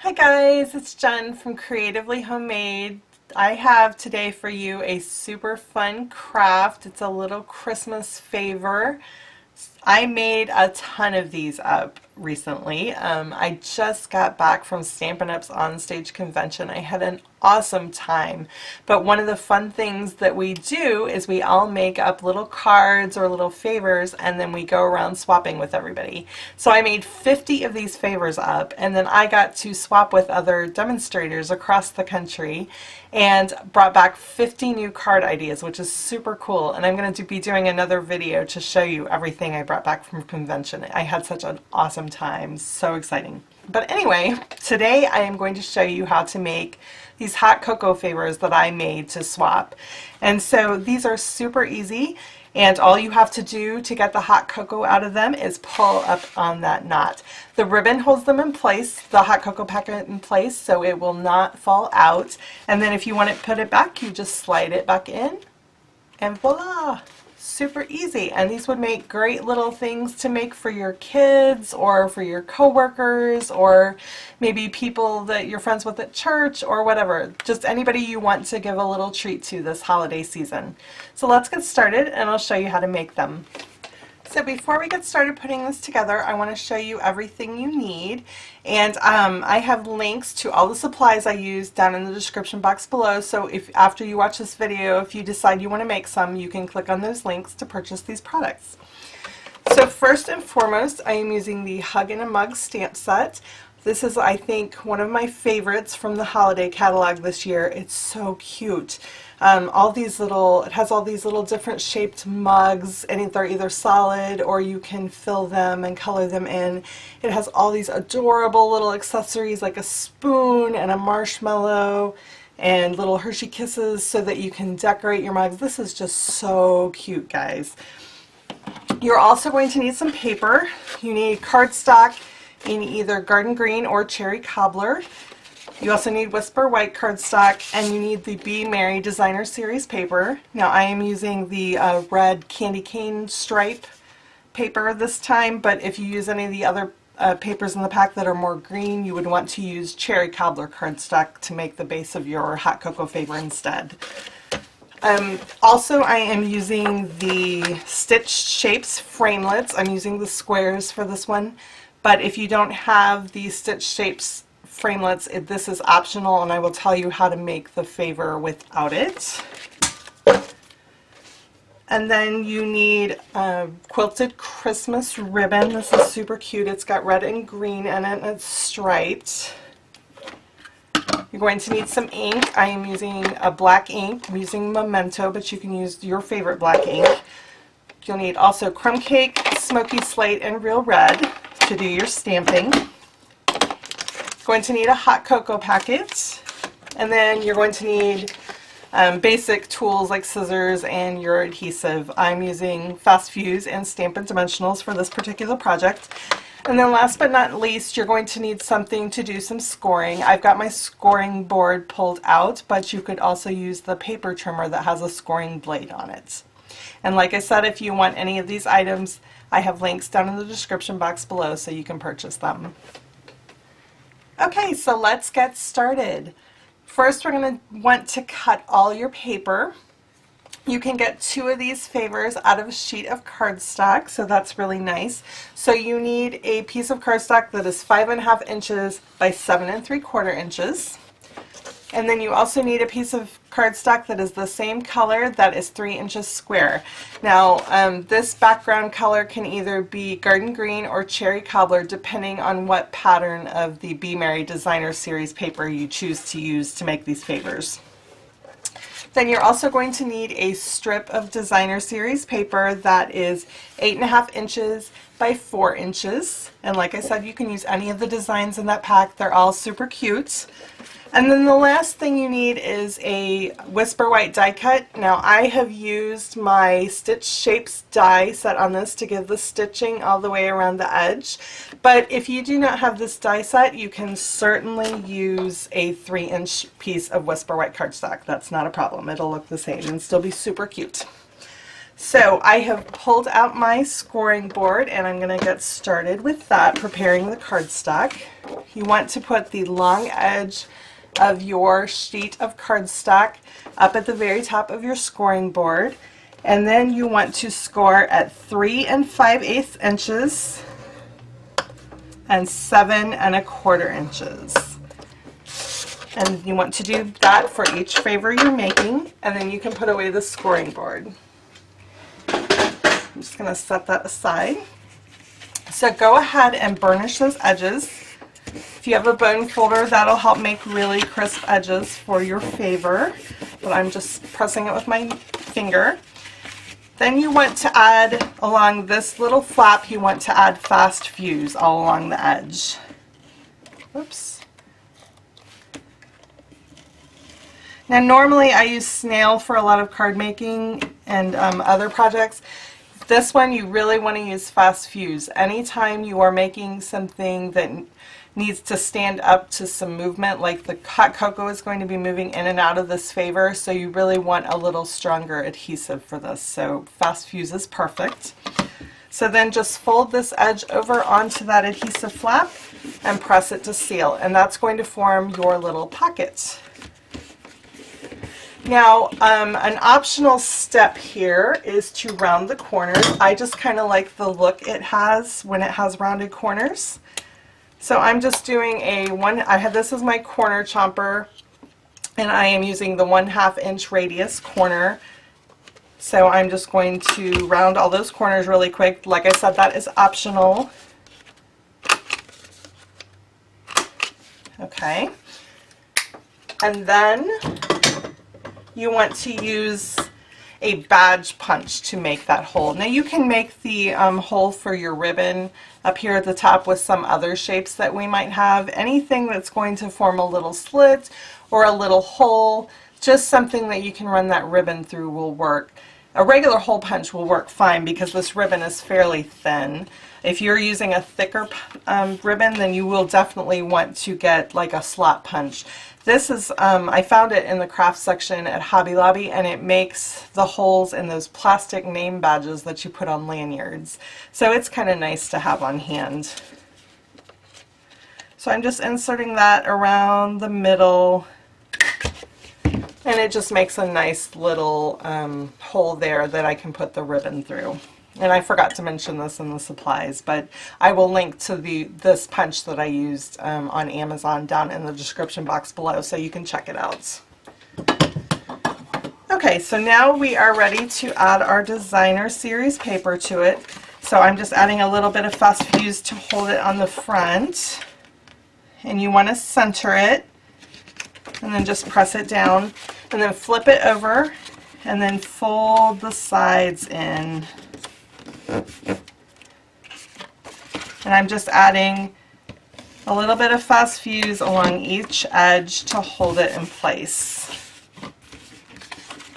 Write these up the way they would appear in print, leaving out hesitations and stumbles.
Hi guys, it's Jen from Creatively Homemade. I have today for you a super fun craft. It's a little Christmas favor. I made a ton of these up recently. I just got back from Stampin' Up's onstage convention. I had an awesome time. But one of the fun things that we do is we all make up little cards or little favors, and then we go around swapping with everybody. So I made 50 of these favors up, and then I got to swap with other demonstrators across the country and brought back 50 new card ideas, which is super cool. And I'm going to be doing another video to show you everything I brought back from convention. I had such an awesome time. So exciting. But anyway, today I am going to show you how to make these hot cocoa favors that I made to swap. And so these are super easy, and all you have to do to get the hot cocoa out of them is pull up on that knot. The ribbon holds them in place, the hot cocoa packet in place, so it will not fall out. And then if you want to put it back, you just slide it back in, and voila! Super easy. And these would make great little things to make for your kids or for your coworkers or maybe people that you're friends with at church or whatever. Just anybody you want to give a little treat to this holiday season. So let's get started and I'll show you how to make them. So before we get started putting this together, I want to show you everything you need. And I have links to all the supplies I used down in the description box below. So if after you watch this video, if you decide you want to make some, you can click on those links to purchase these products. So first and foremost, I am using the Hug in a Mug stamp set. This is, I think, one of my favorites from the holiday catalog this year. It's so cute. It has all these little different shaped mugs, and they're either solid or you can fill them and color them in. It has all these adorable little accessories like a spoon and a marshmallow and little Hershey Kisses so that you can decorate your mugs. This is just so cute, guys. You're also going to need some paper. You need cardstock in either garden green or cherry cobbler. You also need Whisper White cardstock, and you need the Be Merry Designer Series paper. Now I am using the red candy cane stripe paper this time, but if you use any of the other papers in the pack that are more green, you would want to use cherry cobbler cardstock to make the base of your hot cocoa favor instead. Also, I am using the Stitched Shapes framelits. I'm using the squares for this one, but if you don't have the Stitched Shapes framelits, this is optional, and I will tell you how to make the favor without it. And then you need a quilted Christmas ribbon. This is super cute. It's got red and green in it, and it's striped. You're going to need some ink. I am using a black ink. I'm using Memento, but you can use your favorite black ink. You'll need also crumb cake, smoky slate, and real red to do your stamping. Going to need a hot cocoa packet, and then you're going to need basic tools like scissors and your adhesive. I'm using Fast Fuse and Stampin' Dimensionals for this particular project. And then last but not least, you're going to need something to do some scoring. I've got my scoring board pulled out, but you could also use the paper trimmer that has a scoring blade on it. And like I said, if you want any of these items, I have links down in the description box below so you can purchase them. Okay, so let's get started. First, we're going to want to cut all your paper. You can get 2 of these favors out of a sheet of cardstock, so that's really nice. So you need a piece of cardstock that is 5.5 inches by 7 3/4 inches. And then you also need a piece of cardstock that is the same color, that is 3 inches square. Now, this background color can either be garden green or cherry cobbler, depending on what pattern of the Be Merry Designer Series paper you choose to use to make these favors. Then you're also going to need a strip of Designer Series paper that is 8.5 inches by 4 inches. And like I said, you can use any of the designs in that pack. They're all super cute. And then the last thing you need is a Whisper White die cut. Now I have used my Stitch Shapes die set on this to give the stitching all the way around the edge. But if you do not have this die set, you can certainly use a 3-inch piece of Whisper White cardstock. That's not a problem. It'll look the same and still be super cute. So I have pulled out my scoring board and I'm going to get started with that, preparing the cardstock. You want to put the long edge of your sheet of cardstock up at the very top of your scoring board, and then you want to score at 3 5/8 inches and 7 1/4 inches. And you want to do that for each favor you're making, and then you can put away the scoring board. I'm just going to set that aside. So go ahead and burnish those edges. If you have a bone folder, that'll help make really crisp edges for your favor, but I'm just pressing it with my finger. Then you want to add, along this little flap, you want to add fast fuse all along the edge. Oops. Now normally I use snail for a lot of card making and other projects. This one you really want to use fast fuse. Anytime you are making something that needs to stand up to some movement, like the hot cocoa is going to be moving in and out of this favor, so you really want a little stronger adhesive for this. So fast fuse is perfect. So then just fold this edge over onto that adhesive flap and press it to seal, and that's going to form your little pocket. Now, an optional step here is to round the corners. I just kind of like the look it has when it has rounded corners. So I'm just doing this is my corner chomper, and I am using the 1/2 inch radius corner. So I'm just going to round all those corners really quick. Like I said, that is optional. Okay. And then you want to use a badge punch to make that hole. Now you can make the hole for your ribbon up here at the top with some other shapes that we might have. Anything that's going to form a little slit or a little hole, just something that you can run that ribbon through will work. A regular hole punch will work fine because this ribbon is fairly thin. If you're using a thicker ribbon, then you will definitely want to get like a slot punch. This is, I found it in the craft section at Hobby Lobby, and it makes the holes in those plastic name badges that you put on lanyards. So it's kind of nice to have on hand. So I'm just inserting that around the middle, and it just makes a nice little hole there that I can put the ribbon through. And I forgot to mention this in the supplies, but I will link to this punch that I used on Amazon down in the description box below, so you can check it out. Okay, so now we are ready to add our designer series paper to it. So I'm just adding a little bit of fast fuse to hold it on the front, and you want to center it, and then just press it down, and then flip it over, and then fold the sides in. And I'm just adding a little bit of fast fuse along each edge to hold it in place.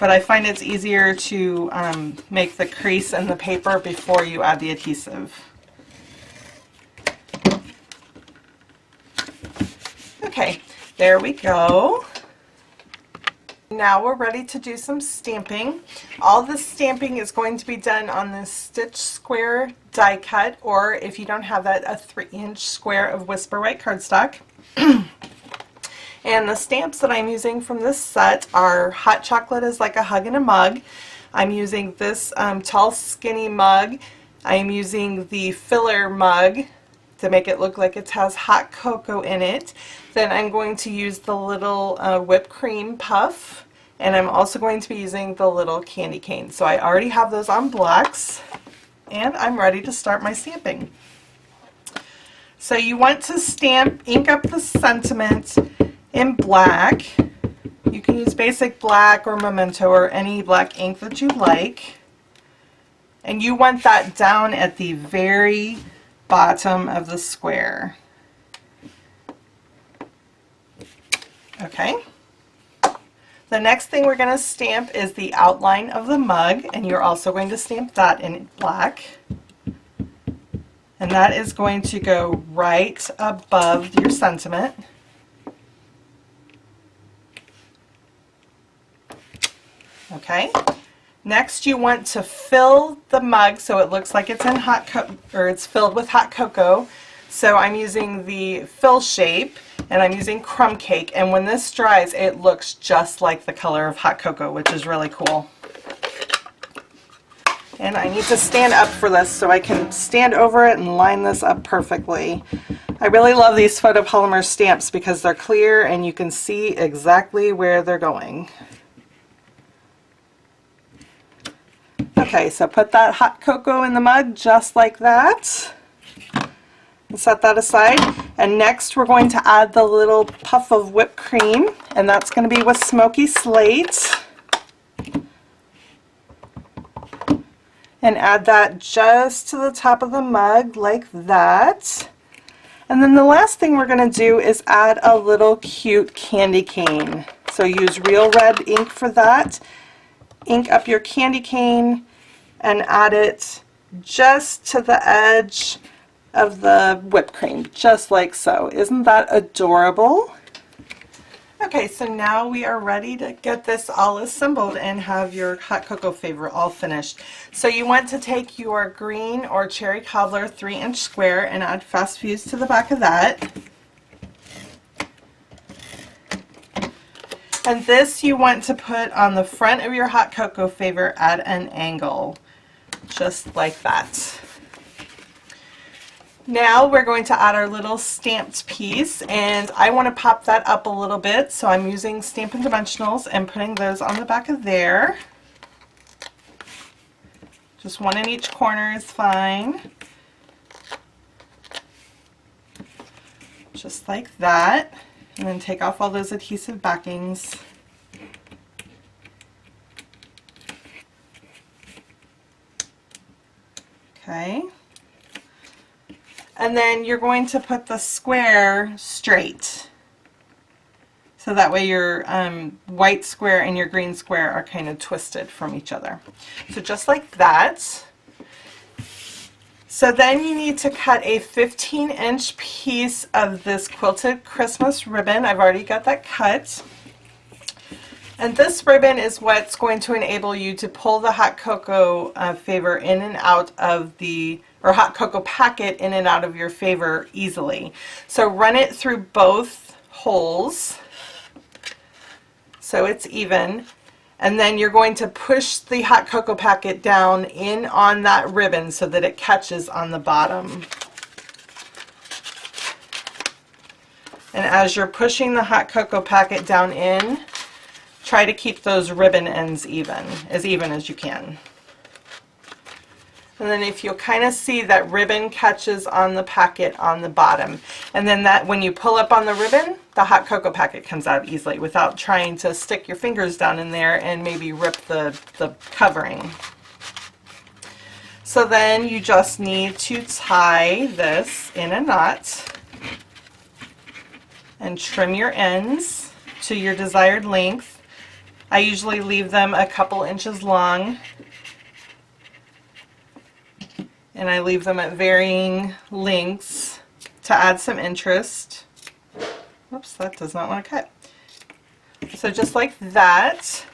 But I find it's easier to make the crease in the paper before you add the adhesive. Okay, there we go. Now we're ready to do some stamping. All the stamping is going to be done on this stitch square die cut, or if you don't have that, a 3-inch square of Whisper White cardstock. And the stamps that I'm using from this set are Hot Chocolate is Like a Hug in a Mug. I'm using this tall skinny mug. I'm using the filler mug to make it look like it has hot cocoa in it. Then I'm going to use the little whipped cream puff, and I'm also going to be using the little candy cane. So I already have those on blocks, and I'm ready to start my stamping. So you want to ink up the sentiment in black. You can use basic black or Memento or any black ink that you like. And you want that down at the very bottom of the square. Okay. The next thing we're going to stamp is the outline of the mug, and you're also going to stamp that in black. And that is going to go right above your sentiment. Okay. Next, you want to fill the mug so it looks like it's in it's filled with hot cocoa. So I'm using the fill shape, and I'm using crumb cake, and when this dries it looks just like the color of hot cocoa, which is really cool. And I need to stand up for this so I can stand over it and line this up perfectly. I really love these photopolymer stamps because they're clear and you can see exactly where they're going. Okay, so put that hot cocoa in the mug just like that. And set that aside. And next we're going to add the little puff of whipped cream, and that's going to be with Smoky Slate. And add that just to the top of the mug like that. And then the last thing we're going to do is add a little cute candy cane. So use real red ink for that. Ink up your candy cane and add it just to the edge of the whipped cream, just like so. Isn't that adorable? Okay, so now we are ready to get this all assembled and have your hot cocoa favor all finished. So you want to take your green or cherry cobbler 3-inch square and add fast fuse to the back of that. And this you want to put on the front of your hot cocoa favor at an angle, just like that. Now we're going to add our little stamped piece, and I want to pop that up a little bit, so I'm using Stampin' Dimensionals and putting those on the back of there. Just one in each corner is fine. Just like that. And then take off all those adhesive backings. Okay. And then you're going to put the square straight. So that way your white square and your green square are kind of twisted from each other. So just like that. So then you need to cut a 15-inch piece of this quilted Christmas ribbon. I've already got that cut. And this ribbon is what's going to enable you to pull the hot cocoa favor in and out of the, or hot cocoa packet in and out of your favor easily. So run it through both holes so it's even. And then you're going to push the hot cocoa packet down in on that ribbon so that it catches on the bottom. And as you're pushing the hot cocoa packet down in, try to keep those ribbon ends even as you can. And then if you'll kind of see that ribbon catches on the packet on the bottom. And then that when you pull up on the ribbon, the hot cocoa packet comes out easily without trying to stick your fingers down in there and maybe rip the covering. So then you just need to tie this in a knot and trim your ends to your desired length. I usually leave them a couple inches long, and I leave them at varying lengths to add some interest. Oops, that does not want to cut. So just like that.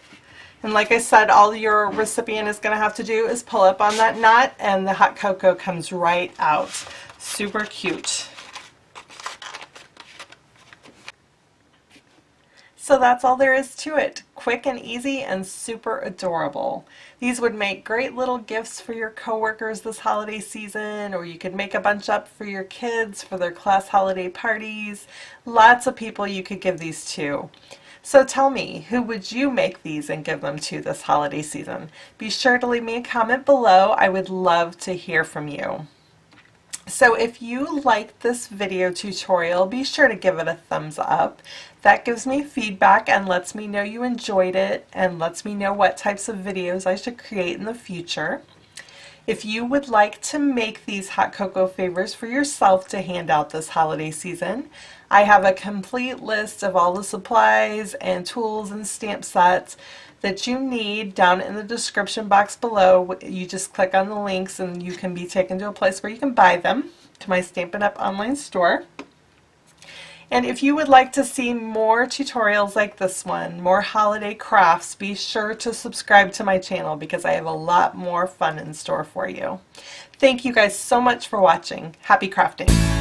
And like I said, all your recipient is going to have to do is pull up on that knot and the hot cocoa comes right out. Super cute. So that's all there is to it. Quick and easy and super adorable. These would make great little gifts for your coworkers this holiday season, or you could make a bunch up for your kids for their class holiday parties. Lots of people you could give these to. So tell me, who would you make these and give them to this holiday season? Be sure to leave me a comment below. I would love to hear from you. So if you liked this video tutorial, be sure to give it a thumbs up. That gives me feedback and lets me know you enjoyed it and lets me know what types of videos I should create in the future. If you would like to make these hot cocoa favors for yourself to hand out this holiday season, I have a complete list of all the supplies and tools and stamp sets that you need down in the description box below. You just click on the links and you can be taken to a place where you can buy them, to my Stampin' Up! Online store. And if you would like to see more tutorials like this one, more holiday crafts, be sure to subscribe to my channel because I have a lot more fun in store for you. Thank you guys so much for watching. Happy crafting!